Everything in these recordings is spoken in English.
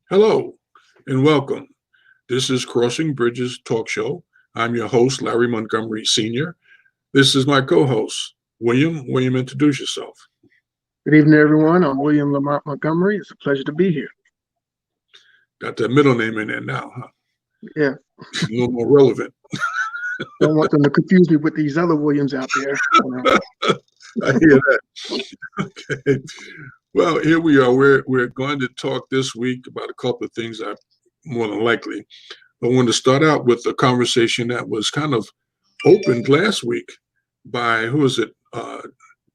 Hello and welcome. This is Crossing Bridges Talk Show. I'm your host, Larry Montgomery Sr. This is my co host, William. William, introduce yourself. Good evening, everyone. I'm William Lamont Montgomery. It's a pleasure to be here. Got that middle name in there now, huh? Yeah, A little more relevant. don't want them to confuse me with these other Williams out there. I hear that. Okay. Well, here we are. We're going to talk this week about a couple of things I more than likely. I want to start out with a conversation that was kind of opened last week by who is it?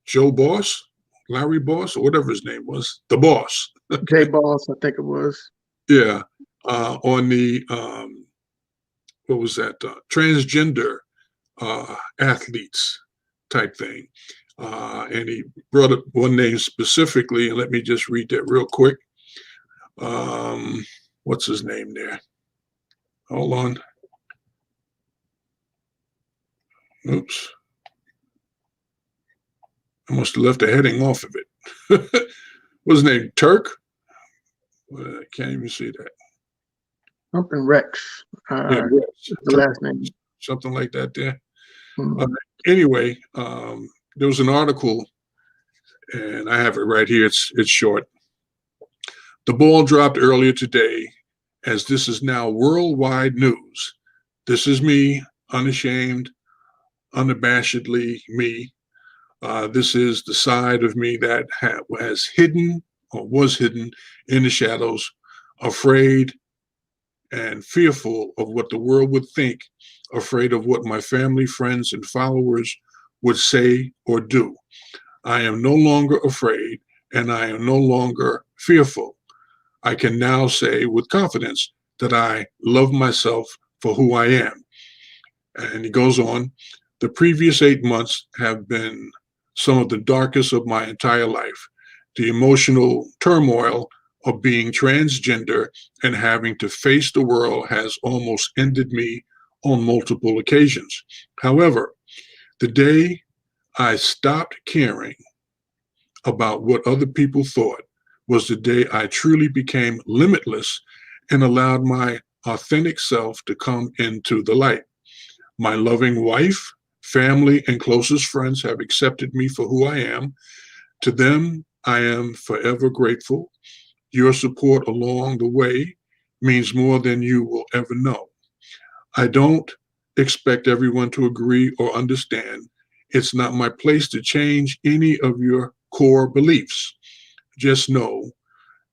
Joe Boss, Larry Boss, or whatever his name was, the boss. Jay Boss, I think it was. Yeah, on the what was that? Transgender athletes type thing, and he brought up one name specifically, and let me just read that real quick. What's his name there? Hold on. Oops. I must have left the heading off of it. What's his name? Turk? I can't even see that. Something Rex. Yeah, the last name. Something like that there. Mm-hmm. Anyway, there was an article, and I have it right here. It's short. The ball dropped earlier today, as this is now worldwide news. This is me, unashamed, unabashedly me. This is the side of me that has hidden or was hidden in the shadows, afraid and fearful of what the world would think, afraid of what my family, friends, and followers would say or do. I am no longer afraid and I am no longer fearful. I can now say with confidence that I love myself for who I am. And he goes on, the previous 8 months have been some of the darkest of my entire life. The emotional turmoil of being transgender and having to face the world has almost ended me on multiple occasions. However, the day I stopped caring about what other people thought was the day I truly became limitless and allowed my authentic self to come into the light. My loving wife, family, and closest friends have accepted me for who I am. To them, I am forever grateful. Your support along the way means more than you will ever know. I don't expect everyone to agree or understand. It's not my place to change any of your core beliefs. Just know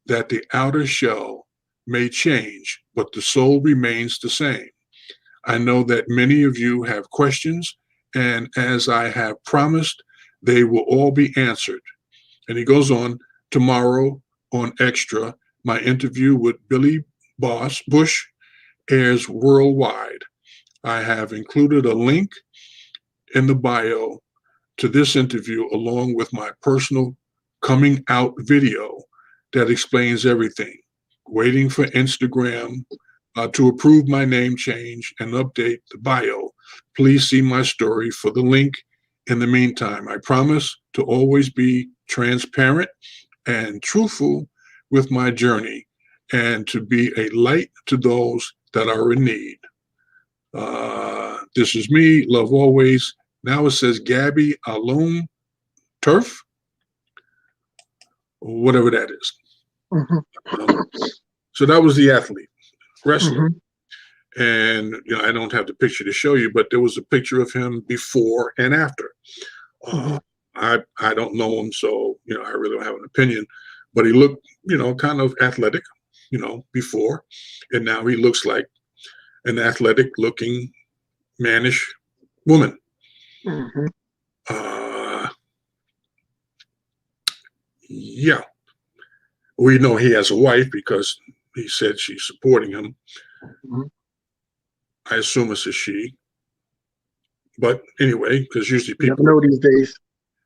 that the outer shell may change, but the soul remains the same. I know that many of you have questions, and as I have promised, they will all be answered. And he goes on, tomorrow on Extra, my interview with Billy Bush airs worldwide. I have included a link in the bio to this interview along with my personal coming out video that explains everything. Waiting for Instagram to approve my name change and update the bio. Please see my story for the link. In the meantime, I promise to always be transparent and truthful with my journey and to be a light to those that are in need. This is me, love always. Now it says Gabby Alum Turf, whatever that is. Mm-hmm. So that was the athlete, wrestler. Mm-hmm. And I don't have the picture to show you, but there was a picture of him before and after. Mm-hmm. I don't know him, so I really don't have an opinion. But he looked, kind of athletic, before, and now he looks like an athletic-looking, mannish woman. Mm-hmm. Yeah, we know he has a wife because he said she's supporting him. Mm-hmm. I assume it's a she. But anyway, because usually people never know these days.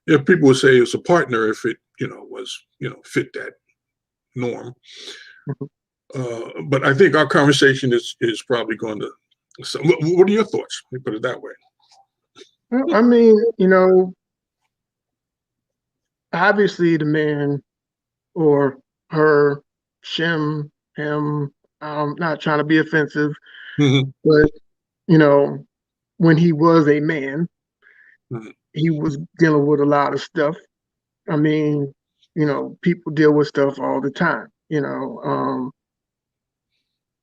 Yeah, people would say it's a partner if it, was, fit that norm. Mm-hmm. But I think our conversation is probably going to. So, what are your thoughts? Let me put it that way. Well, I mean, obviously the man or her, Shem, him. I'm not trying to be offensive, Mhm. but you know, when he was a man, Mhm. he was dealing with a lot of stuff. I mean, people deal with stuff all the time.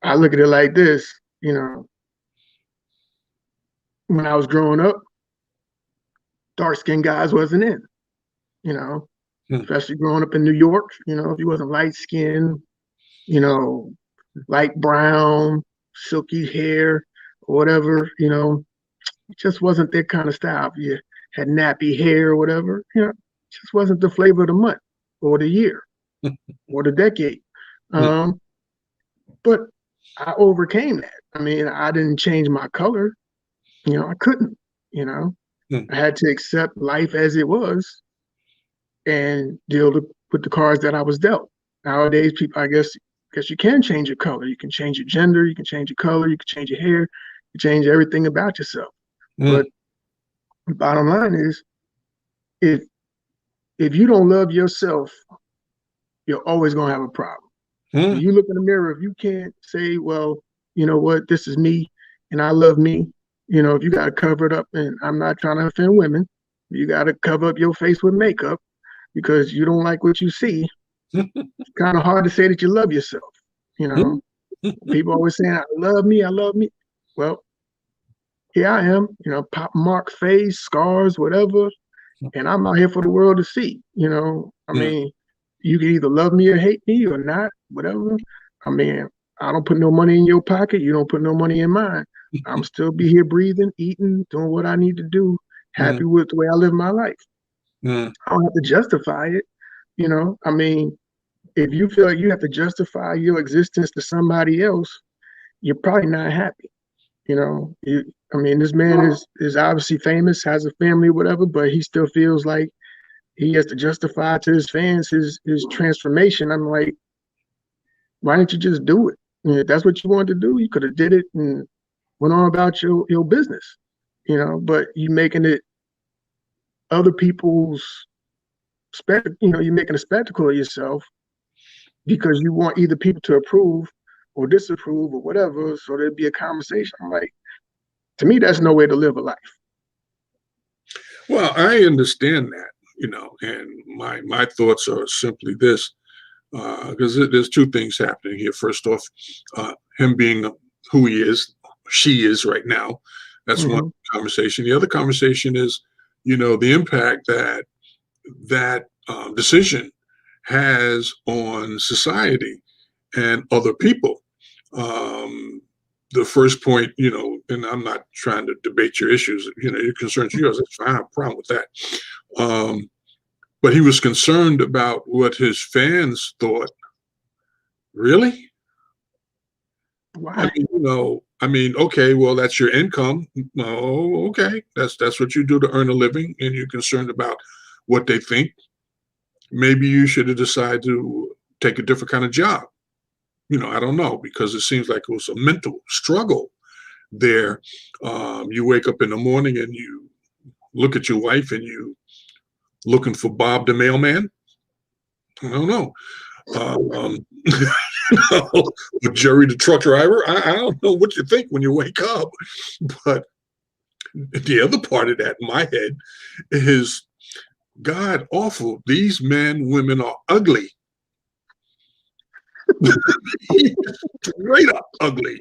I look at it like this, when I was growing up, dark skinned guys wasn't in, you know, Mhm. especially growing up in New York, if you wasn't light skinned, you know, light brown, silky hair, or whatever, it just wasn't their kind of style. If you had nappy hair or whatever, it just wasn't the flavor of the month or the year or the decade. Um, but I overcame that. I mean, I didn't change my color. I couldn't, you know. Mhm. I had to accept life as it was and with the cards that I was dealt. Nowadays, people, I guess you can change your color. You can change your gender. You can change your color. You can change your hair. You can change everything about yourself. But Mhm. the bottom line is, if if you don't love yourself, you're always gonna have a problem. When Mhm. you look in the mirror, if you can't say, well, you know what, this is me and I love me, if you got to cover it up, and I'm not trying to offend women, you got to cover up your face with makeup because you don't like what you see. It's kind of hard to say that you love yourself. You know, Mhm. people always saying, I love me, I love me. Well, here I am, pop mark face, scars, whatever, and I'm out here for the world to see. I Mhm. mean, you can either love me or hate me or not, whatever. I mean, I don't put no money in your pocket. You don't put no money in mine. I'm still be here breathing, eating, doing what I need to do, happy Mhm. with the way I live my life. Mhm. I don't have to justify it. I mean, if you feel like you have to justify your existence to somebody else, you're probably not happy. I mean, this man is obviously famous, has a family, whatever, but he still feels like he has to justify to his fans his transformation. I'm like, why didn't you just do it? If that's what you wanted to do, you could have did it and went on about your business. But you making it other people's you're making a spectacle of yourself because you want either people to approve or disapprove or whatever. So there'd be a conversation. I'm like, to me, that's no way to live a life. Well, I understand that, and my thoughts are simply this, because there's two things happening here. First off, him being who he is, she is right now. That's one Mm-hmm. conversation. The other conversation is, the impact that decision has on society and other people. Um, the first point, and I'm not trying to debate your issues, your concerns, yours. That's fine. I have a problem with that. Um, but he was concerned about what his fans thought. Really? Why? Okay, well, that's your income. Oh, okay. That's what you do to earn a living, and you're concerned about what they think. Maybe you should have decided to take a different kind of job. I don't know, because it seems like it was a mental struggle there. You wake up in the morning and you look at your wife and you looking for Bob the mailman. I don't know. With Jerry the truck driver. I don't know what you think when you wake up, but the other part of that in my head is God awful. These men, women are ugly. Straight up ugly.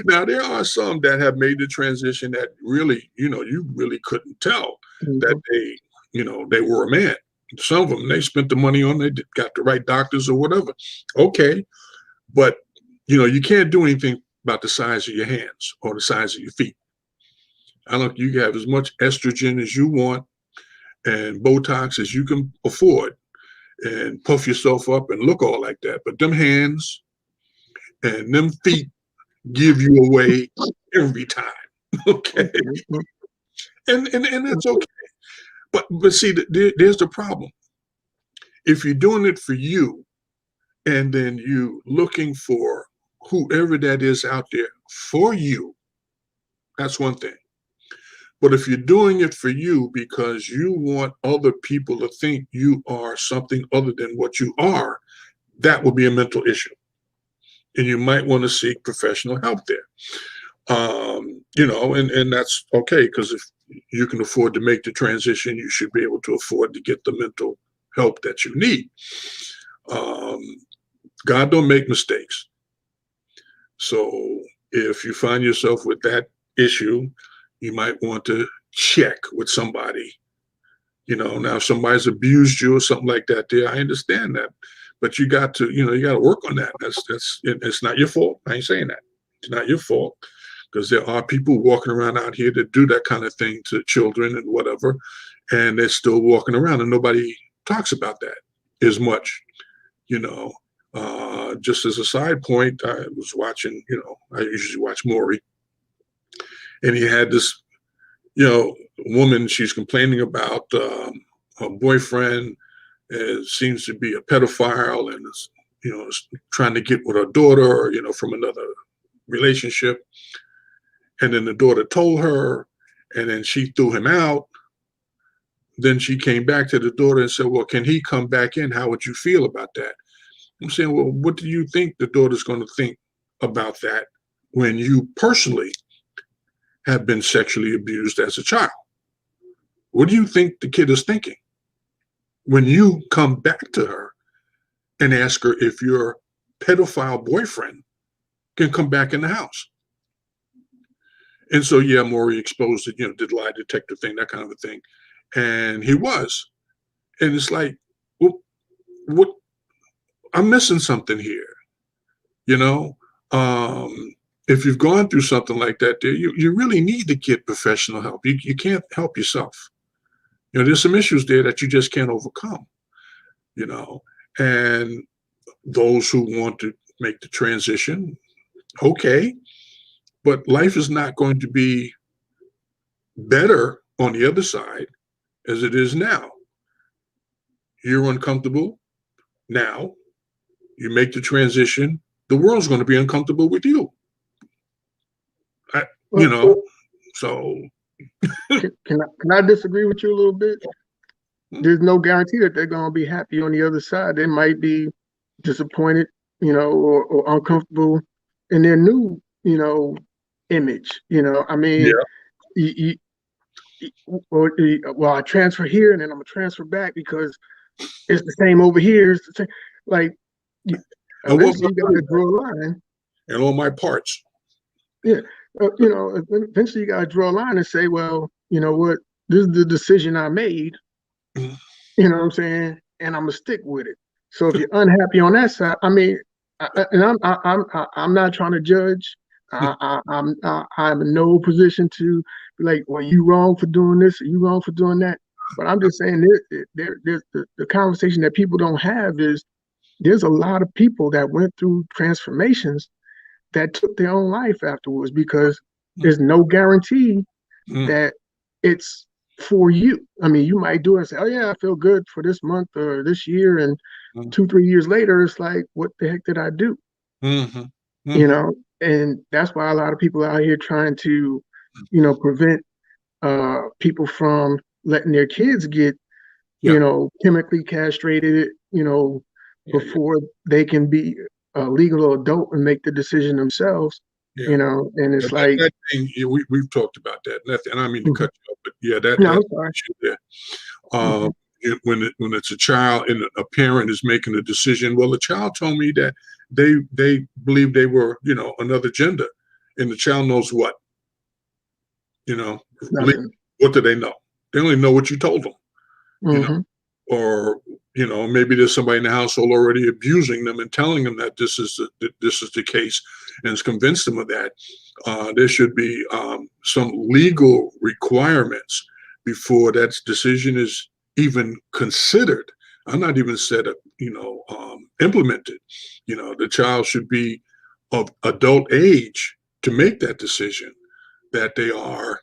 Now there are some that have made the transition that really, you really couldn't tell that Mm-hmm. they were a man. Some of them, they spent the money on, they got the right doctors or whatever. Okay. But, you can't do anything about the size of your hands or the size of your feet. I don't, you have as much estrogen as you want and Botox as you can afford and puff yourself up and look all like that. But them hands and them feet give you away every time. Okay. Mm-hmm. And that's okay. But see, there's the problem. If you're doing it for you, and then you looking for whoever that is out there for you, that's one thing. But if you're doing it for you because you want other people to think you are something other than what you are, that will be a mental issue. and you might want to seek professional help there. And that's okay, because if you can afford to make the transition, you should be able to afford to get the mental help that you need. God don't make mistakes. So if you find yourself with that issue, you might want to check with somebody. Now if somebody's abused you or something like that, there, I understand that. But you got to work on that. It's not your fault. I ain't saying that. It's not your fault, because there are people walking around out here that do that kind of thing to children and whatever, and they're still walking around, and nobody talks about that as much. Just as a side point, I was watching, I usually watch Maury, and he had this, woman, she's complaining about her boyfriend seems to be a pedophile and is trying to get with her daughter, from another relationship. And then the daughter told her, and then she threw him out. Then she came back to the daughter and said, well, can he come back in? How would you feel about that? I'm saying, well, what do you think the daughter's going to think about that when you personally have been sexually abused as a child? What do you think the kid is thinking when you come back to her and ask her if your pedophile boyfriend can come back in the house? And so, yeah, Maury exposed it, did lie detector thing, that kind of a thing. And he was. And it's like, well, what? I'm missing something here. If you've gone through something like that, you really need to get professional help. You can't help yourself. There's some issues there that you just can't overcome, and those who want to make the transition, okay, but life is not going to be better on the other side as it is now. You're uncomfortable now. You make the transition, the world's going to be uncomfortable with you. So. Can I disagree with you a little bit? There's no guarantee that they're going to be happy on the other side. They might be disappointed, or uncomfortable in their new, image. I mean, well, I transfer here and then I'm gonna transfer back because it's the same over here. It's the same. Like, eventually you got to draw a line. And all my parts. Yeah. Eventually you got to draw a line and say, well, you know what, this is the decision I made. You know what I'm saying? And I'm gonna stick with it. So if you're unhappy on that side, I mean, I'm not trying to judge. I'm in no position to be like, well, you wrong for doing this, or you wrong for doing that. But I'm just saying, there's the conversation that people don't have is there's a lot of people that went through transformations that took their own life afterwards because there's no guarantee that it's for you. I mean, you might do it and say, oh yeah, I feel good for this month or this year, and 2-3 years later, it's like, what the heck did I do? And that's why a lot of people out here trying to, prevent people from letting their kids get, chemically castrated, before they can be a legal adult and make the decision themselves. And it's like that thing, we've talked about that, and I don't mean to cut you off, but yeah, that there. When it's a child and a parent is making a decision, well, the child told me that they believe they were, another gender, and the child knows what, what do they know? They only know what you told them, or maybe there's somebody in the household already abusing them and telling them that this is the case, and has convinced them of that. There should be some legal requirements before that decision is even considered. I'm not even said implemented. The child should be of adult age to make that decision that they are,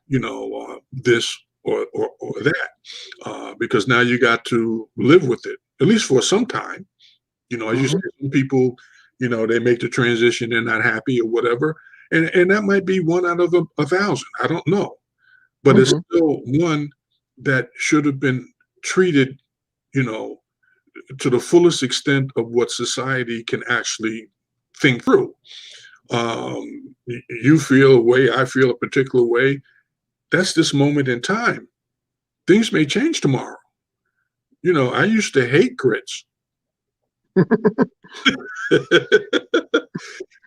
this or that, because now you got to live with it, at least for some time. As you say, some people, they make the transition, they're not happy or whatever. And that might be 1 out of 1,000. I don't know. But it's still one that should have been treated, to the fullest extent of what society can actually think through. You feel a way, I feel a particular way. That's this moment in time. Things may change tomorrow. I used to hate grits.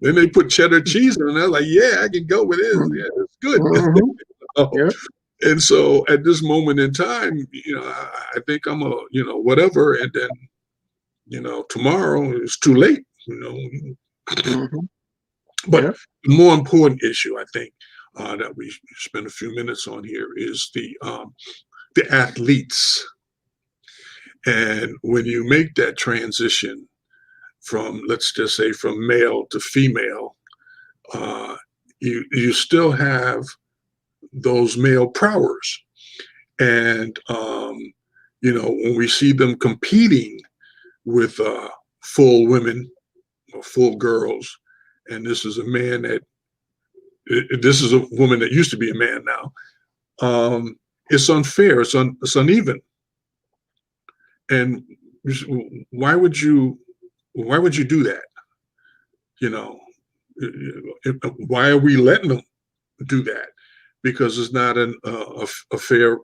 Then they put cheddar cheese in it, and I was like, yeah, I can go with this. Yeah, it's good. Mm-hmm. Yeah. And so at this moment in time, I think I'm whatever. And then, tomorrow is too late, Mm-hmm. But Yeah. the more important issue, I think, that we spend a few minutes on here is the athletes. And when you make that transition from, let's just say, from male to female, you still have those male prowess. And, when we see them competing with full women or full girls, and this is a man this is a woman that used to be a man now, it's unfair, it's uneven. And why would you do that? Why are we letting them do that? Because it's not a fair,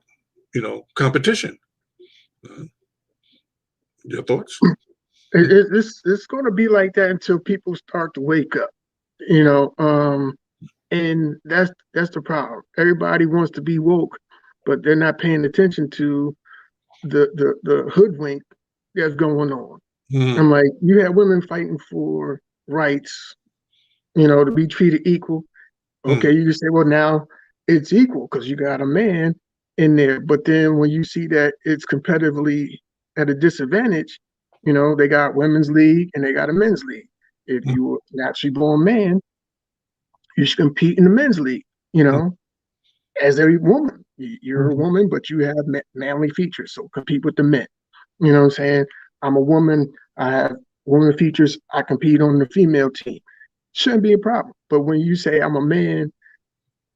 competition. Your thoughts? It's going to be like that until people start to wake up, and that's the problem. Everybody wants to be woke, but they're not paying attention to the hoodwink that's going on. Mm-hmm. I'm like, you have women fighting for rights, to be treated equal. Okay, you just say, well, now it's equal because you got a man in there. But then when you see that it's competitively at a disadvantage, they got women's league and they got a men's league. If you were naturally born man, you should compete in the men's league, as a woman. You're a woman, but you have manly features, so compete with the men. You know what I'm saying? I'm a woman, I have woman features, I compete on the female team. Shouldn't be a problem. But when you say I'm a man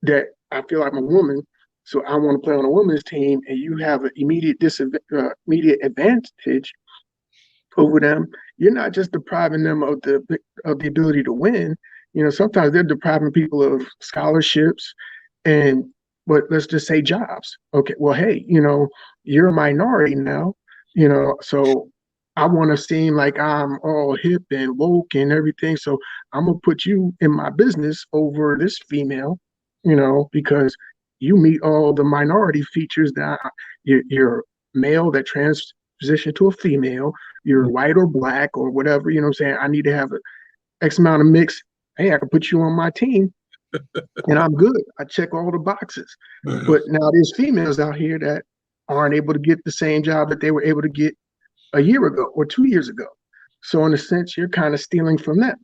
that I feel like I'm a woman, so I want to play on a women's team, and you have an immediate advantage over them, you're not just depriving them of the ability to win. Sometimes they're depriving people of scholarships but let's just say jobs. Okay, well, hey, you're a minority now, so I want to seem like I'm all hip and woke and everything. So I'm gonna put you in my business over this female, because you meet all the minority features that you're male that transition to a female, you're white or black or whatever, what I'm saying? I need to have X amount of mix. Hey, I can put you on my team and I'm good. I check all the boxes. But now there's females out here that aren't able to get the same job that they were able to get a year ago or 2 years ago. So in a sense, you're kind of stealing from them.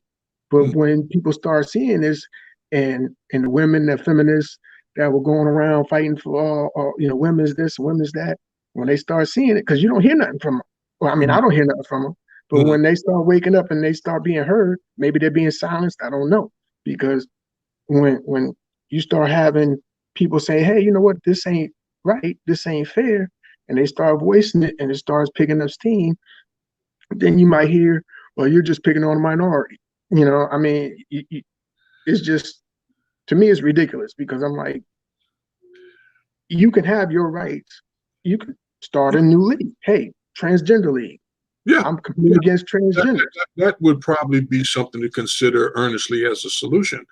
But when people start seeing this, and the women, the feminists that were going around fighting for all women's this, women's that, when they start seeing it, because you don't hear nothing from them. Well, I mean, I don't hear nothing from them. But when they start waking up and they start being heard, maybe they're being silenced. I don't know. Because when you start having people say, hey, you know what, this ain't right, this ain't fair, and they start voicing it and it starts picking up steam, then you might hear, well, you're just picking on a minority. I mean, it's just, to me, it's ridiculous, because I'm like, you can have your rights. You can start a new league. Hey, transgender league. Yeah, I'm competing against transgender. That would probably be something to consider earnestly as a solution,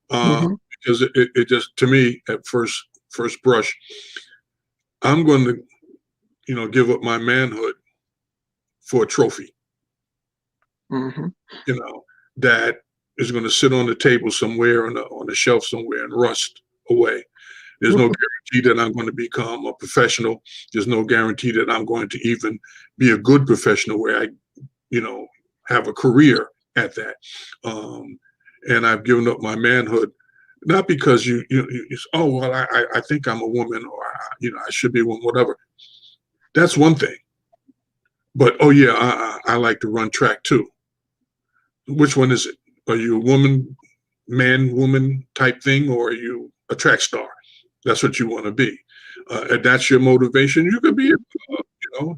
because it just, to me, at first brush, I'm going to, give up my manhood for a trophy. That is going to sit on the table somewhere on a shelf somewhere and rust away. There's no guarantee that I'm going to become a professional. There's no guarantee that I'm going to even be a good professional where I, have a career at that. And I've given up my manhood, not because oh, well, I think I'm a woman, or, I should be a woman, whatever. That's one thing. But, oh yeah, I like to run track too. Which one is it? Are you a woman, man, woman type thing, or are you a track star? That's what you want to be. And that's your motivation. You could be a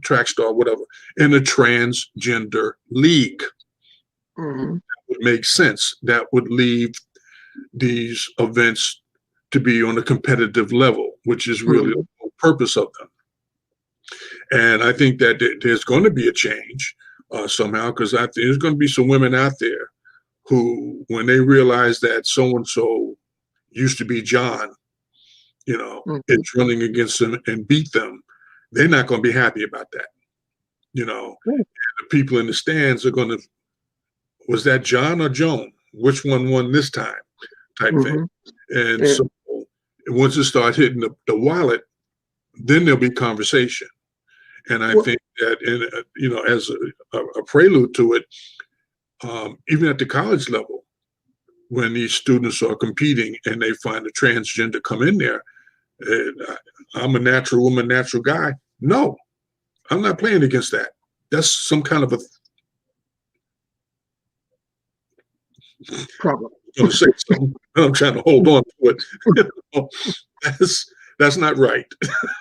track star, whatever, in a transgender league. That would would make sense. That would leave these events to be on a competitive level, which is really the whole purpose of them. And I think that there's going to be a change somehow, because I think there's going to be some women out there who, when they realize that so-and-so used to be John, is running against them and beat them, they're not going to be happy about that. And the people in the stands are going to, was that John or Joan? Which one won this time? Type thing. And so once it starts hitting the wallet, then there'll be conversation. And I think that, as a prelude to it, even at the college level, when these students are competing and they find a transgender come in there, I'm a natural woman, natural guy. No, I'm not playing against that. That's some kind of a problem. I'm say something. I'm trying to hold on to it. That's not right.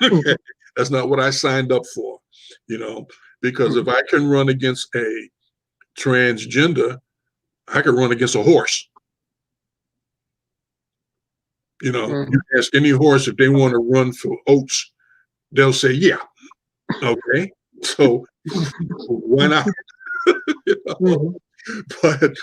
Okay? That's not what I signed up for. Because if I can run against a transgender, I can run against a horse. You ask any horse if they want to run for oats, they'll say, yeah. Okay. So why not? But,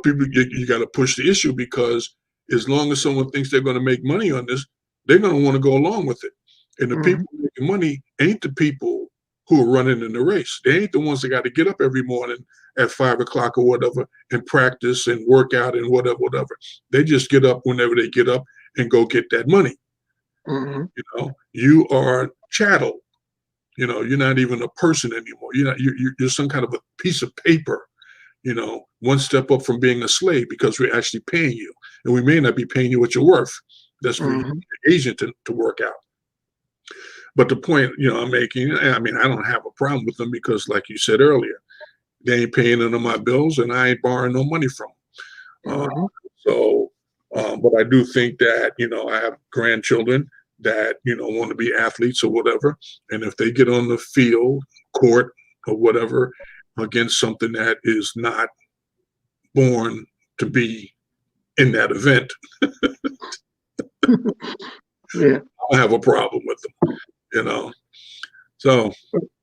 people, you got to push the issue, because as long as someone thinks they're going to make money on this, they're going to want to go along with it. And the people making money ain't the people who are running in the race. They ain't the ones that got to get up every morning at 5 o'clock or whatever and practice and work out and whatever. They just get up whenever they get up and go get that money. You are chattel. You're not even a person anymore. You're some kind of a piece of paper. One step up from being a slave, because we're actually paying you, and we may not be paying you what you're worth. That's for your agent to work out. But the point, I'm making, I don't have a problem with them, because like you said earlier, they ain't paying none of my bills and I ain't borrowing no money from them. But I do think that, I have grandchildren that, want to be athletes or whatever. And if they get on the field, court or whatever, against something that is not born to be in that event, I have a problem with them, So,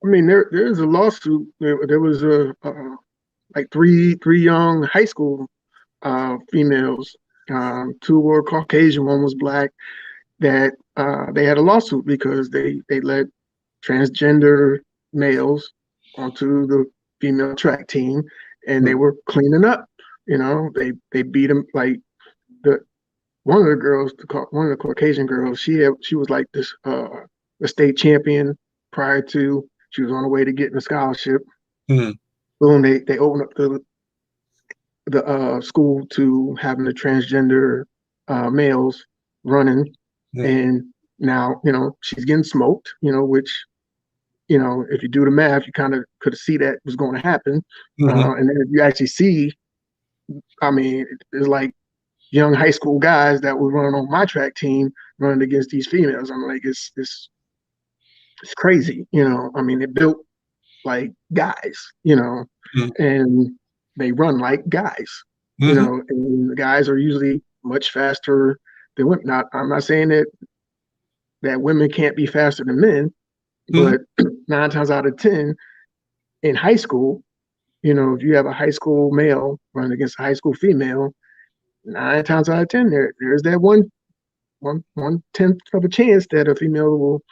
there's a lawsuit. There was like three young high school females. Two were Caucasian, one was Black. That they had a lawsuit because they let transgender males onto the female track team, and they were cleaning up. They beat them. Like one of the girls, one of the Caucasian girls, she was like this the state champion prior to. She was on her way to getting a scholarship. Boom! They opened up the school to having the transgender males running, and now she's getting smoked. Which if you do the math, you kind of could see that was going to happen. And then if you actually see, it's like young high school guys that were running on my track team running against these females. I'm like, it's crazy. They built like guys, and they run like guys, and the guys are usually much faster than women. I'm not saying that women can't be faster than men, but 9 times out of 10 in high school, if you have a high school male running against a high school female, 9 times out of 10, there's that one tenth of a chance that a female will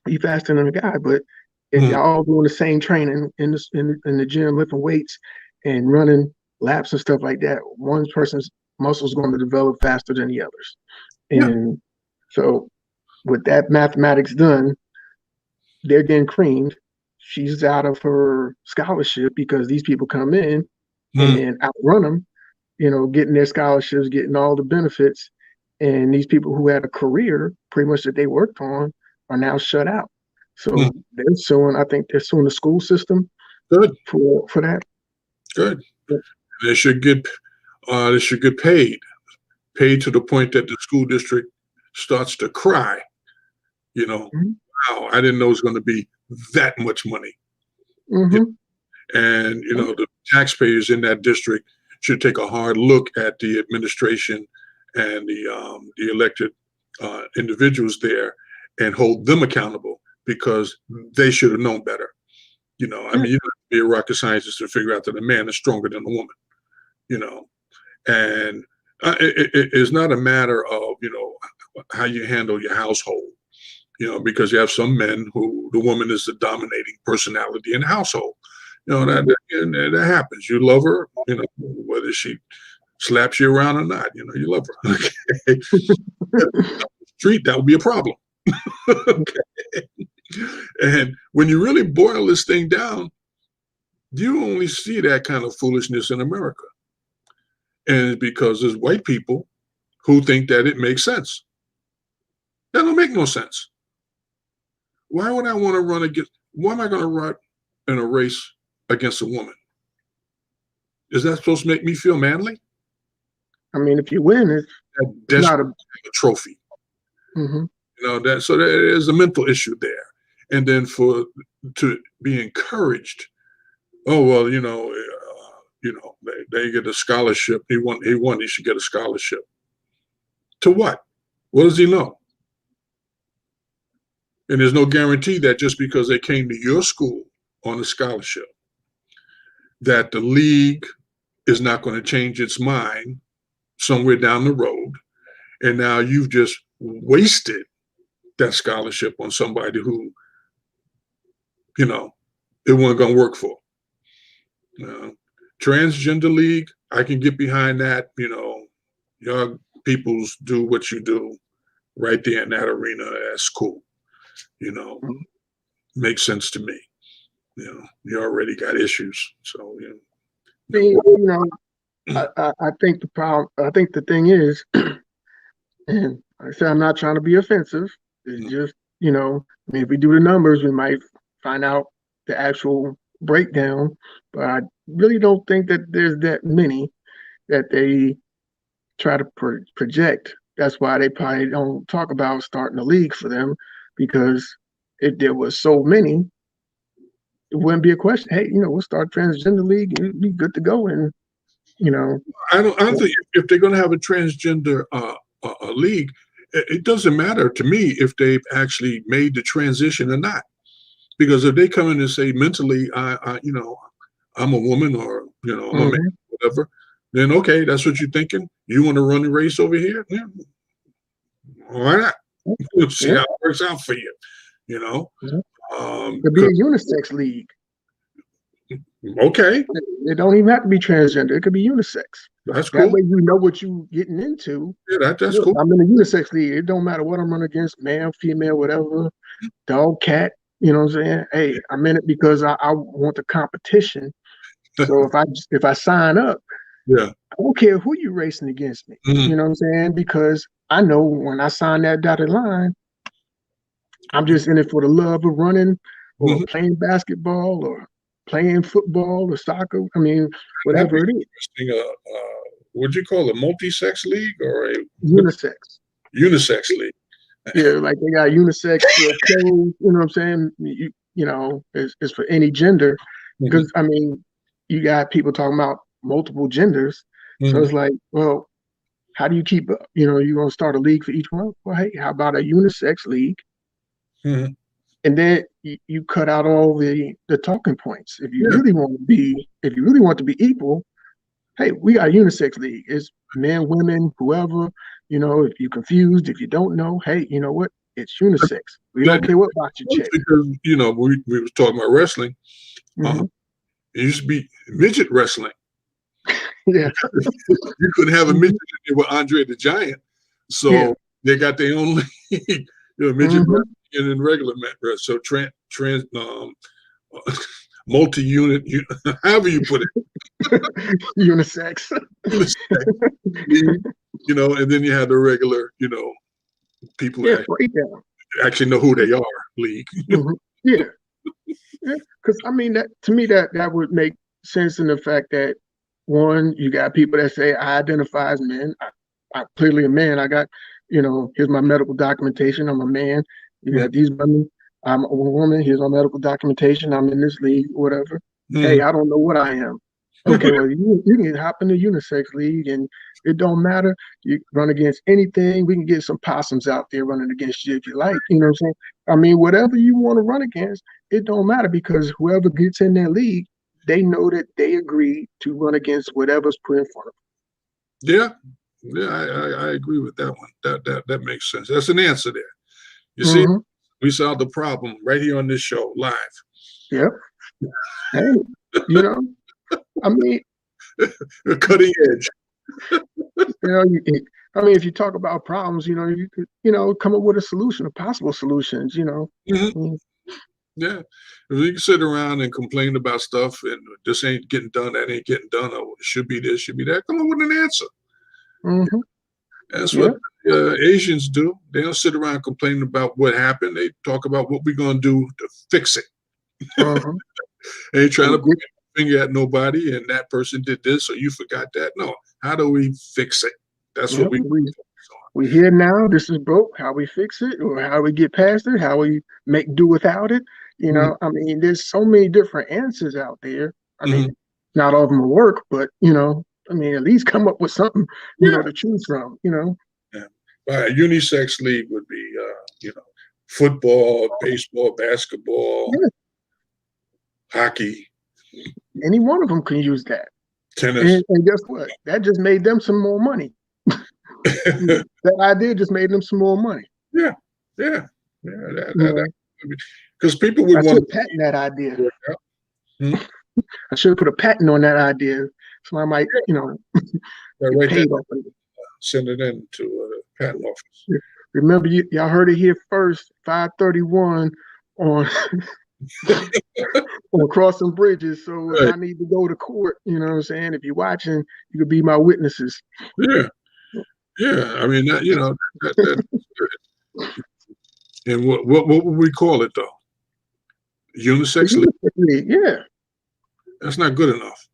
be faster than a guy. But if y'all all doing the same training in the gym, lifting weights and running laps and stuff like that, one person's muscles going to develop faster than the others. And so with that mathematics done, they're getting creamed. She's out of her scholarship because these people come in and outrun them, getting their scholarships, getting all the benefits. And these people who had a career pretty much that they worked on are now shut out. So they're suing, I think they're suing the school system. Good. For that. Good. They should get paid to the point that the school district starts to cry. Wow, I didn't know it was going to be that much money. And the taxpayers in that district should take a hard look at the administration and the elected individuals there and hold them accountable because they should have known better. You know, I mean, you don't have to be a rocket scientist to figure out that a man is stronger than a woman. You know, and it's not a matter of how you handle your household. You know, because you have some men who the woman is the dominating personality in the household. You know, that happens. You love her, whether she slaps you around or not, you love her. Okay. Street, that would be a problem. Okay. And when you really boil this thing down, you only see that kind of foolishness in America. And it's because there's white people who think that it makes sense. That don't make no sense. Why would I want to run against, why am I going to run in a race against a woman? Is that supposed to make me feel manly? I mean, if you win, it's not a trophy. Mm-hmm. So there is a mental issue there. And then to be encouraged, oh, well, they get a scholarship. He won, he should get a scholarship. To what? What does he know? And there's no guarantee that just because they came to your school on a scholarship, that the league is not going to change its mind somewhere down the road. And now you've just wasted that scholarship on somebody who, it wasn't going to work for. Transgender league, I can get behind that. Young peoples do what you do right there in that arena. That's cool. Makes sense to me. You already got issues. So, I think the thing is, and like I said, I'm not trying to be offensive. It's just, if we do the numbers, we might find out the actual breakdown. But I really don't think that there's that many that they try to project. That's why they probably don't talk about starting a league for them, because if there was so many, it wouldn't be a question. Hey, we'll start a transgender league and it'd be good to go. And I don't think if they're going to have a transgender league, it doesn't matter to me if they've actually made the transition or not. Because if they come in and say mentally, I'm a woman, or I'm a man, whatever, then okay, that's what you're thinking. You want to run the race over here? Yeah. Why not? We'll see how it works out for you. It could be a unisex league. Okay. It don't even have to be transgender. It could be unisex. That's cool. That way you know what you're getting into. Yeah, that's cool. I'm in a unisex league. It don't matter what I'm running against, male, female, whatever, dog, cat. You know what I'm saying? Hey, I'm in it because I want the competition. So if I sign up, I don't care who you're racing against me. Mm-hmm. You know what I'm saying? Because I know when I sign that dotted line, I'm just in it for the love of running or playing basketball or playing football or soccer. I mean, whatever it is. What'd you call it? Multi-sex league or a unisex? Unisex league. Yeah, like they got unisex clothes, you know what I'm saying? It's for any gender. Because I mean, you got people talking about multiple genders. So it's like, well, how do you keep up? You're gonna start a league for each one? Well, hey, how about a unisex league? And then you cut out all the talking points. If you really want to be equal, hey, we got a unisex league. It's men, women, whoever. If you're confused, if you don't know, hey, you know what? It's unisex. We don't care what box you check. Because we was talking about wrestling. It used to be midget wrestling. Yeah. You couldn't have a midget with Andre the Giant. So they got their own league. Midget wrestling and then regular wrestling. So multi-unit, however you put it. Unisex. And then you have the regular, people that actually know who they are league. Yeah. Because I mean, that to me that would make sense in the fact that, one, you got people that say I identify as men. I'm clearly a man. I got, here's my medical documentation. I'm a man. You got these women. I'm a woman. Here's my medical documentation. I'm in this league, whatever. Hey, I don't know what I am. Okay, well, you can hop in the unisex league, and it don't matter. You run against anything. We can get some possums out there running against you if you like. You know what I'm saying? I mean, whatever you want to run against, it don't matter because whoever gets in that league, they know that they agree to run against whatever's put in front of Yeah, yeah, I agree with that one. That makes sense. That's an answer there. You see, them. we solved the problem right here on this show live. Yep. Hey, you know, I mean, Cutting edge. I mean, if you talk about problems, you could, come up with a solution, a possible solutions. Mhm. Mm, Yeah, if we can sit around and complain about stuff and this ain't getting done, that ain't getting done, or it should be this, should be that. Come up with an answer. mhm, That's yeah. what Asians do. They don't sit around complaining about what happened. They talk about what we're gonna do to fix it. Mhm. They ain't trying to We point a finger at nobody and that person did this or you forgot that. No, how do we fix it? That's what Yep, we we here now. This is broke. How we fix it, or how we get past it, how we make do without it. Mhm, I mean, there's so many different answers out there. I mhm. mean, not all of them will work, but I mean, at least come up with something, Yeah, to choose from. yeah. A unisex league would be, football, baseball, basketball, Yeah, hockey, any one of them can use that. tennis. And guess what? That just made them some more money. That idea just made them some more money. Yeah, yeah, yeah. You know, Because people I would want should patent that idea. to work out. Hmm? I should put a patent on that idea. So I might, Yeah, get write that, paid off of it. send it in to the patent office. Remember, y'all heard it here first. 531 on on crossing bridges. So if Right. I need to go to court, you know what I'm saying? If you're watching, you could be my witnesses. Yeah, yeah. I mean, that's good. And what would we call it though? Unisex league? Yeah, That's not good enough.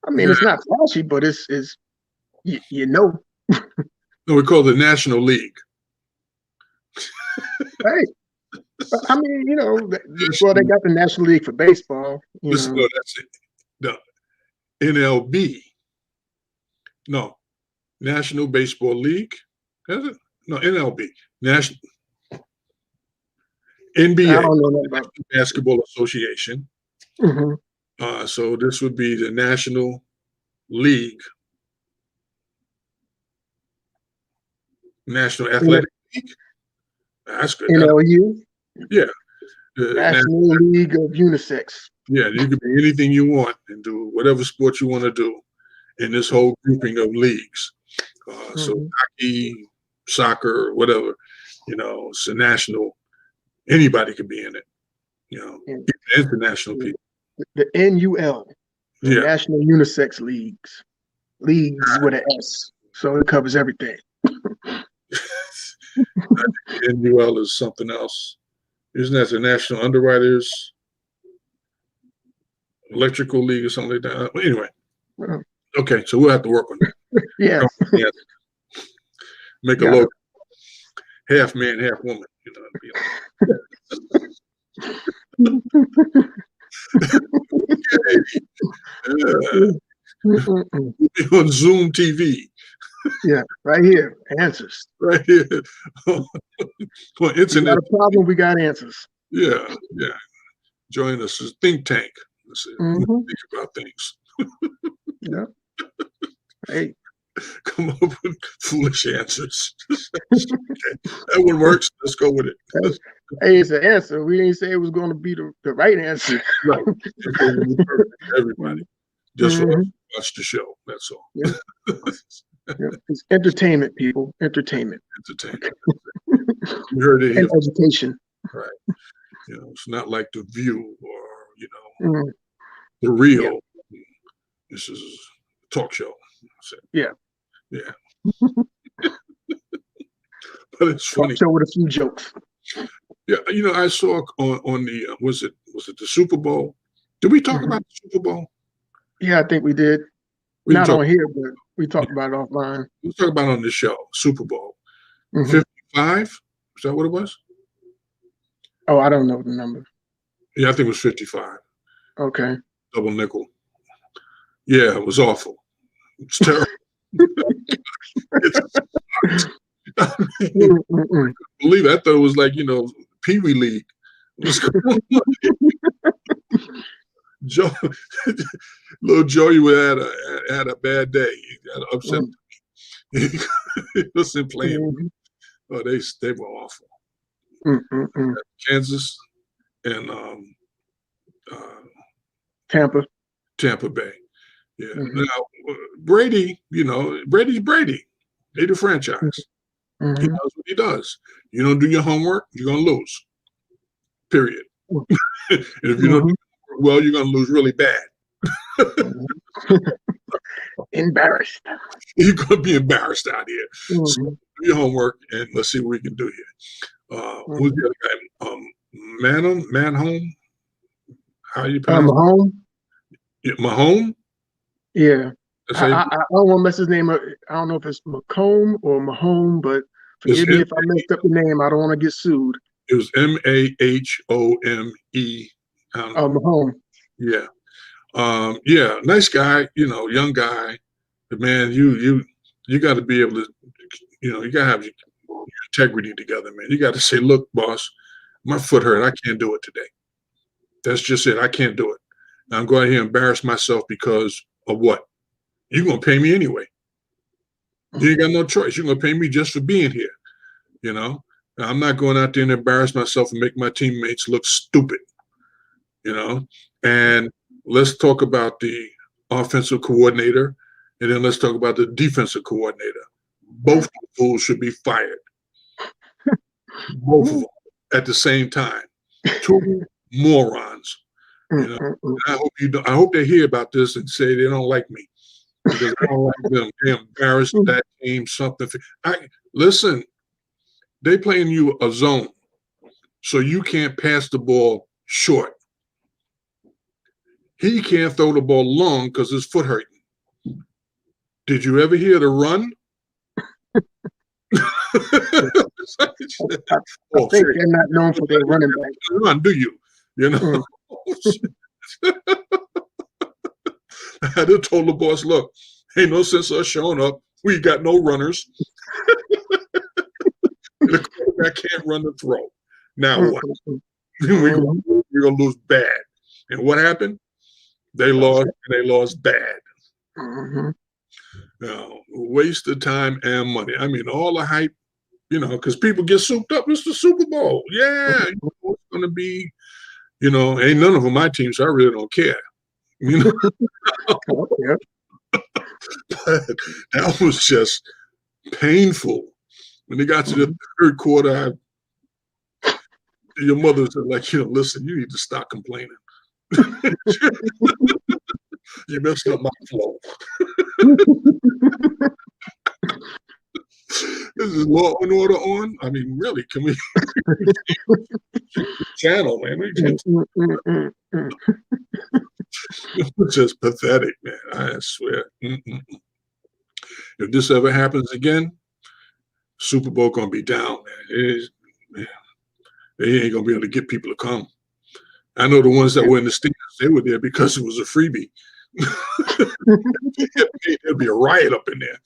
I We mean got it's not flashy, but it's you. no. We call it the National League. Hey, I mean well they National, got the National League for baseball. no, that's it. The NLB. No, National Baseball League. Has it? No, NLB. National I NBA. don't know nothing about. Basketball Association. Mhm. So this would be the National League, National Athletic League. That's good. NLU, Yeah, National League of Unisex. yeah. You can be anything you want and do whatever sport you want to do in this whole grouping of leagues. So Mhm. hockey, soccer, whatever. It's a national. Anybody could be in it. And Even international people. the NUL, the Yeah, National Unisex leagues with an S, so it covers everything. NUL is something else. Isn't that the National Underwriters Electrical League or something like that? Anyway, Well, okay, so we'll have to work on that. yeah, Yeah, make a got logo, half man, half woman. On Zoom TV, Yeah, right here, answers. right here on You got internet. a problem, we got answers. Yeah, yeah. Join us as think tank. Let's Hmm. think about things. Yeah. Hey, Come up with foolish answers. Okay. That one works. Let's go with it. hey, it's an answer. We didn't say it was going to be the right answer. Right. It's gonna be perfect for everybody. Just for us Mhm. to watch the show. That's all. Yeah. Yeah. It's entertainment, people. Entertainment Entertainment. You heard it here. and education. Right. It's not like The View or, Mhm. The Yeah. Real. This is a talk show. So, Yeah. yeah. But it's funny. Show with a few jokes. Yeah. I saw on the, was it the Super Bowl? Did we talk Mhm. about the Super Bowl? Yeah, I think we did. We didn't Not talk, on here, but we talked about it offline. let's talk about it on the show, Super Bowl. Mhm. 55? Is that what it was? Oh, I don't know the number. Yeah, I think it was 55. Okay. Double nickel. Yeah, it was awful. It's terrible. It's, I mean, believe it. I thought it was like, Pee Wee League. What's going on? Joe, little Joey had a bad day. He got upset. He wasn't playing. Oh, they were awful. Kansas and Tampa Bay. Yeah. Now Brady, Brady's Brady. They the franchise. He knows what he does. You don't do your homework, you're gonna lose. Period. And if you don't do your homework well, you're gonna lose really bad. Embarrassed. You're gonna be embarrassed out here. So do your homework and let's see what we can do here. Who's the other guy? Manhome? How you pronounce Mahomes? Yeah, Mahomes? Yeah. I don't want to mess his name up. I don't know if it's Macomb or Mahomes, but forgive me if I messed up the name. I don't want to get sued. It was Mahome. Mahomes. Yeah. Yeah, nice guy, young guy. But man, you got to be able to, you got to have your integrity together, man. You got to say, look, boss, my foot hurt. I can't do it today. That's just it. I can't do it. I'm going here and embarrass myself because of what? You're going to pay me anyway. You ain't got no choice. You're going to pay me just for being here. I'm not going out there and embarrass myself and make my teammates look stupid. And let's talk about the offensive coordinator, and then let's talk about the defensive coordinator. Both fools should be fired. Both of them at the same time. Two morons. I hope they hear about this and say they don't like me because I don't like them. They embarrassed that team. Something. Listen. They playing you a zone, so you can't pass the ball short. He can't throw the ball long because his foot hurting. Did you ever hear the run? I think they're not known for their running back. Run, do you? I just told the boss, look, ain't no sense us showing up. We got no runners. The quarterback can't run the throw. Now what? We're gonna lose bad. And what happened? They lost, and they lost bad. Waste of time and money. I mean, all the hype, because people get souped up. It's the Super Bowl. Yeah, it's gonna be, ain't none of them my team, so I really don't care. But that was just painful. When they got to the third quarter, your mother said, listen, you need to stop complaining. You messed up my flow. This is Law and Order on. I mean, really, can we channel, man? It's just pathetic, man. I swear. If this ever happens again, Super Bowl gonna be down, man. They ain't gonna be able to get people to come. I know the ones that were in the stands, they were there because it was a freebie. There'd be a riot up in there.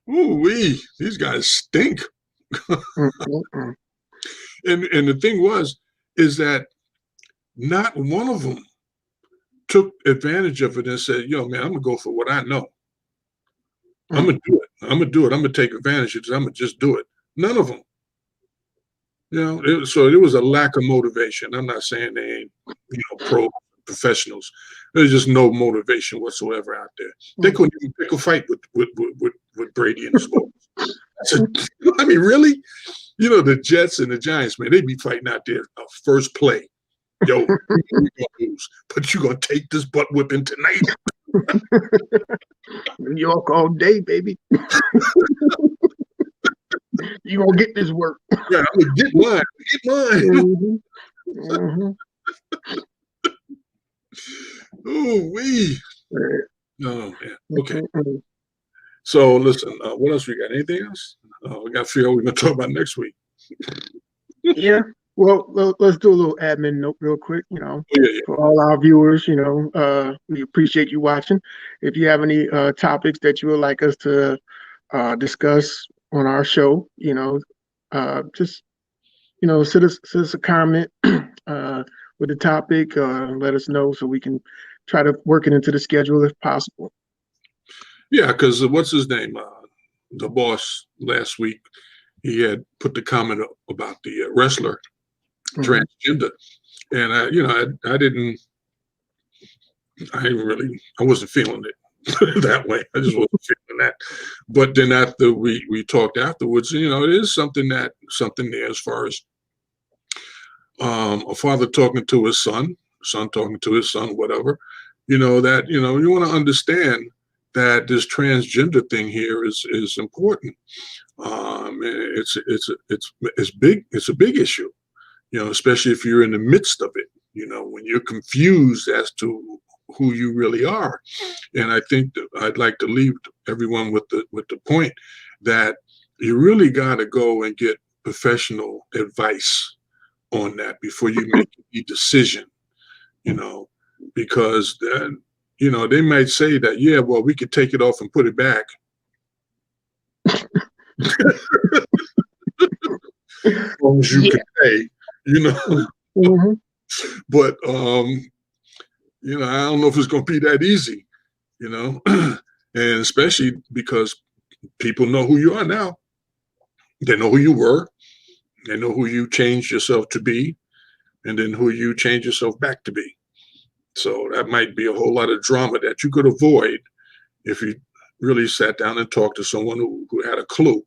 Ooh-wee, these guys stink. And the thing is that not one of them took advantage of it and said, yo, man, I'm gonna go for what I know. I'm gonna do it. I'm gonna take advantage of it. I'm gonna just do it. None of them. So it was a lack of motivation. I'm not saying they ain't, pro professionals. There's just no motivation whatsoever out there. They couldn't even pick a fight with Brady and the Smokes. I mean, really? The Jets and the Giants, man, they be fighting out there first play. Yo, you're gonna lose, but you're gonna take this butt whipping tonight. New York all day, baby. You gonna get this work. Yeah, I'm gonna get mine. Get mine. Ooh wee. Oh man. Okay. So listen, what else we got? Anything else? We got to figure out what we're gonna talk about next week. Yeah. Let's do a little admin note real quick, Yeah, for all our viewers, we appreciate you watching. If you have any topics that you would like us to discuss on our show, just, send us a comment with the topic, let us know so we can try to work it into the schedule if possible. yeah. Because what's his name? The boss last week, he had put the comment up about the wrestler Mhm. transgender, and I wasn't feeling it that way. I just wasn't feeling that. But then after we talked afterwards, it is something there as far as a father talking to his son talking to his son, whatever. That you want to understand that this transgender thing here is important. It's big. It's a big issue. Especially if you're in the midst of it. When you're confused as to who you really are. And I think that I'd like to leave everyone with the point that you really got to go and get professional advice on that before you make a decision, because then, they might say that, yeah, well, we could take it off and put it back. As long as you can pay, Mhm. but I don't know if it's going to be that easy, and especially because people know who you are now. They know who you were. They know who you changed yourself to be, and then who you change yourself back to be. So that might be a whole lot of drama that you could avoid if you really sat down and talked to someone who had a clue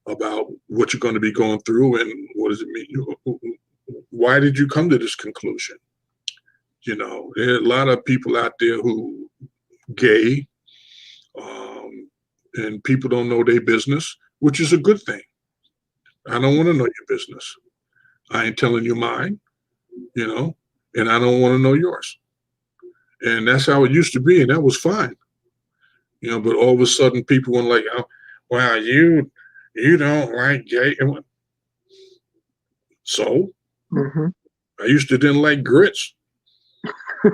about what you're going to be going through and what does it mean. Why did you come to this conclusion? There are a lot of people out there who gay, and people don't know their business, which is a good thing. I don't want to know your business. I ain't telling you mine, and I don't want to know yours. And that's how it used to be, and that was fine. But all of a sudden people were like, oh, well, you don't like gay. So Mhm. I used to didn't like grits. A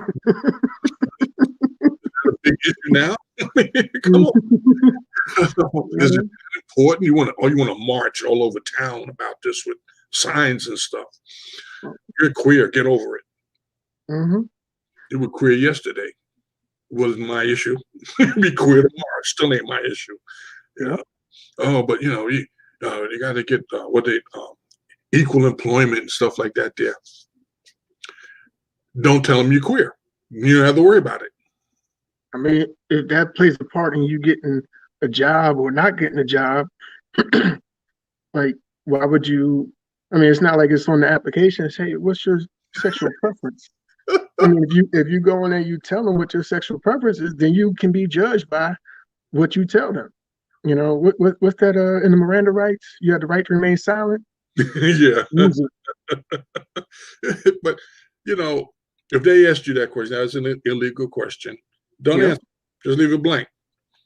big issue now. Come on. Is it important? You want to march all over town about this with signs and stuff? You're queer. Get over it. Mhm. You were queer yesterday. Wasn't my issue. Be queer tomorrow. Still ain't my issue. Yep. Oh, but you got to get what they equal employment and stuff like that. There. Don't tell them you're queer. You don't have to worry about it. I mean, if that plays a part in you getting a job or not getting a job, like, why would you? I mean, it's not like it's on the application. Say, what's your sexual preference? I mean, if you go in there, you tell them what your sexual preference is, then you can be judged by what you tell them. What's that? In the Miranda rights, you have the right to remain silent. Yeah. Use it. But if they asked you that question, that's an illegal question. Don't Yep. answer. Just leave it blank.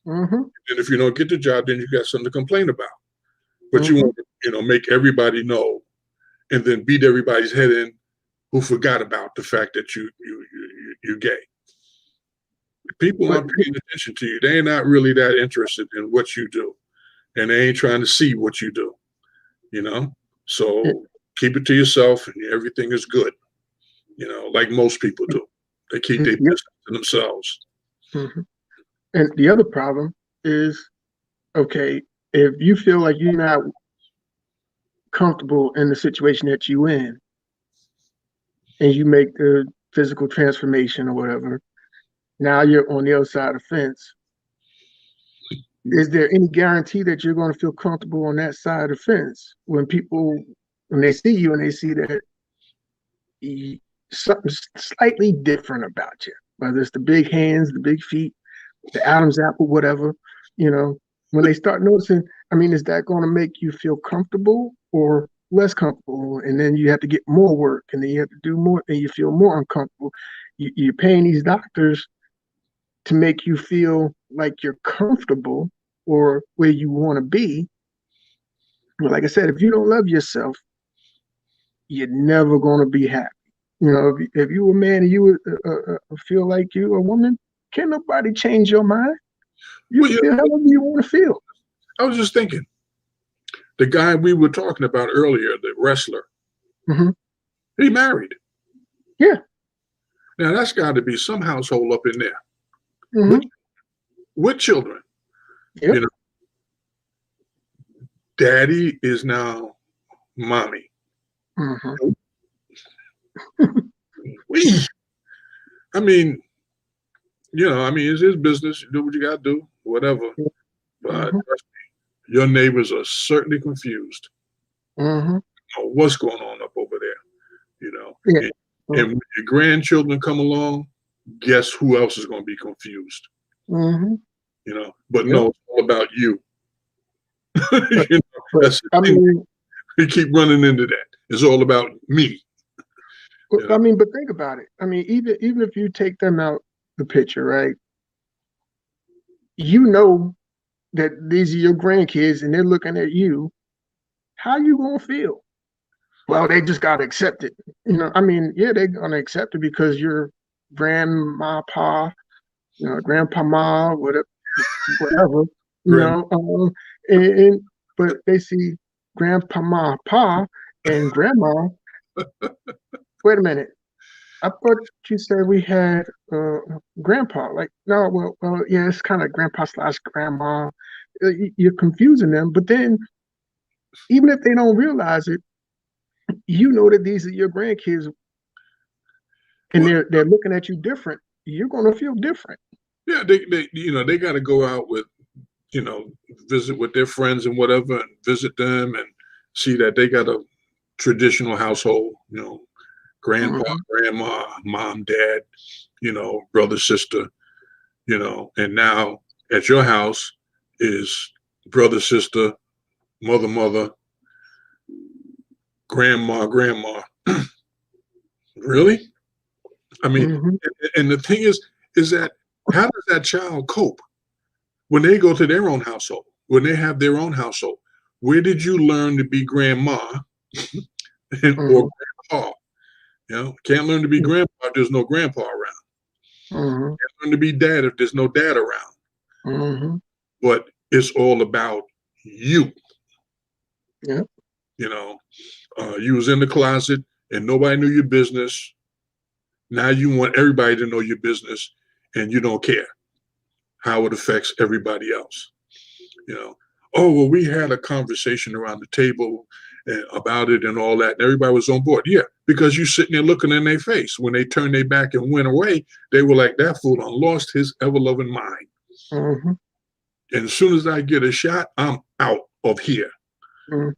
Mm-hmm. And if you don't get the job, then you got something to complain about. But Mm-hmm. you want to, make everybody know, and then beat everybody's head in who forgot about the fact that you're gay. People aren't paying attention to you. They're not really that interested in what you do, and they ain't trying to see what you do. So keep it to yourself, and everything is good. Like most people do. They keep their business to themselves. Mm-hmm. And the other problem is, okay, if you feel like you're not comfortable in the situation that you in, and you make the physical transformation or whatever, now you're on the other side of the fence. Is there any guarantee that you're going to feel comfortable on that side of the fence when they see you and they see that something's slightly different about you, whether it's the big hands, the big feet, the Adam's apple, whatever, when they start noticing, I mean, is that going to make you feel comfortable or less comfortable? And then you have to get more work, and then you have to do more, and you feel more uncomfortable. You're paying these doctors to make you feel like you're comfortable or where you want to be. Like I said, if you don't love yourself, you're never gonna be happy. You know, if you a man and you would feel like you a woman, can't nobody change your mind. You Well, feel however you want to feel. I was just thinking, the guy we were talking about earlier, the wrestler, Hmm. he married. Yeah. Now that's got to be some household up in there Hmm. with children. Yep. You know, daddy is now mommy. Hmm. We, I mean, it's his business. You do what you got to do, whatever. But Hmm. trust me, your neighbors are certainly confused. Hmm. What's going on up over there? You know, Yeah. and when your grandchildren come along, guess who else is going to be confused? Hmm. But Yep. no, it's all about you. But, You know, but that's the I thing. mean, We keep running into that. It's all about me. You know? but think about it. I mean, even if you take them out the picture, right? You know that these are your grandkids and they're looking at you. How you gonna feel? Well, they just gotta accept it. I mean, yeah, they're gonna accept it because you're grandma, pa, grandpa, ma, whatever, Grandma. and but they see grandpa, ma, pa, and grandma. Wait a minute. I thought you said we had grandpa. Like, no, well, yeah, it's kind of grandpa slash grandma. You're confusing them, but then even if they don't realize it, you know that these are your grandkids, and Well, they're looking at you different. You're gonna feel different. yeah, they got to go out with, visit with their friends and whatever, and visit them and see that they got a traditional household. Grandpa, Hmm. grandma, mom, dad, brother, sister, and now at your house is brother, sister, mother, mother, grandma, grandma. Really? I mean, Hmm. and the thing is that how does that child cope when they go to their own household, when they have their own household? Where did you learn to be grandma or Hmm. grandpa? Can't learn to be grandpa if there's no grandpa around. Hmm. Can't learn to be dad if there's no dad around. Hmm. But it's all about you. Yeah. You was in the closet and nobody knew your business. Now you want everybody to know your business, and you don't care how it affects everybody else. You know, oh well, we had a conversation around the table about it and all that, and everybody was on board. Yeah, because you sitting there looking in their face. When they turned their back and went away, they were like, "That fool done lost his ever loving mind." Hmm. And as soon as I get a shot, I'm out of here. Hmm.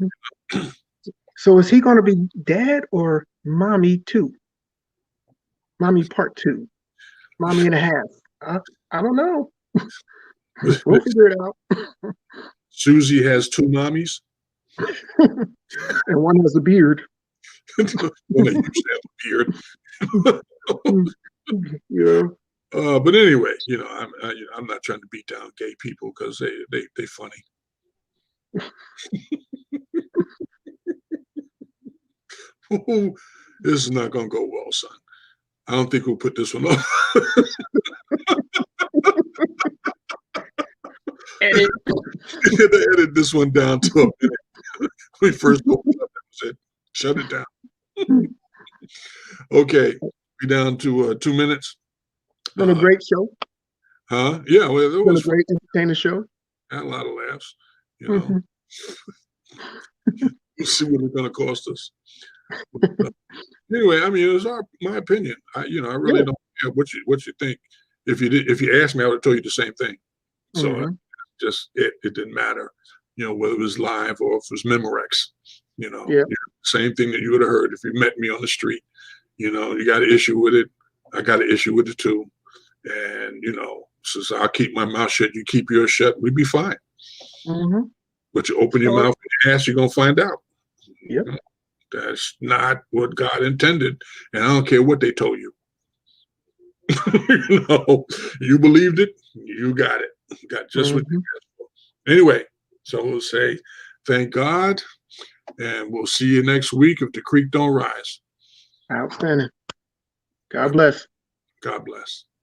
So is he going to be dad or mommy too? Mommy part two, mommy and a half. I don't know. We'll figure it out. Susie has two mommies. And one has a beard. When they used to have a beard. Yeah. But anyway, I'm not trying to beat down gay people because they funny. This is not gonna go well, son. I don't think we'll put this one up. Edit. To edit this one down to a minute. We first opened up, that was it. Shut it down. Okay, we down to 2 minutes. Been a great show. Huh? Yeah, well, it Been a was great entertaining show. had a lot of laughs. Hmm. We'll see what it's gonna cost us. Anyway, I mean, it was my opinion. I really Yeah. don't care what you think. If you asked me, I would have told you the same thing. So Hmm. just it didn't matter, whether it was live or if it was Memorex. Yeah. Same thing that you would have heard if you met me on the street. You got an issue with it. I got an issue with it too. And since I'll keep my mouth shut, you keep yours shut, we'd be fine. Hmm. But you open your So, mouth and ask, you're gonna find out. yep. That's not what God intended, and I don't care what they told you. You believed it, you got it. Got just what you Hmm. asked for. Anyway, so we'll say, thank God And we'll see you next week if the creek don't rise. Outstanding. God bless. God bless.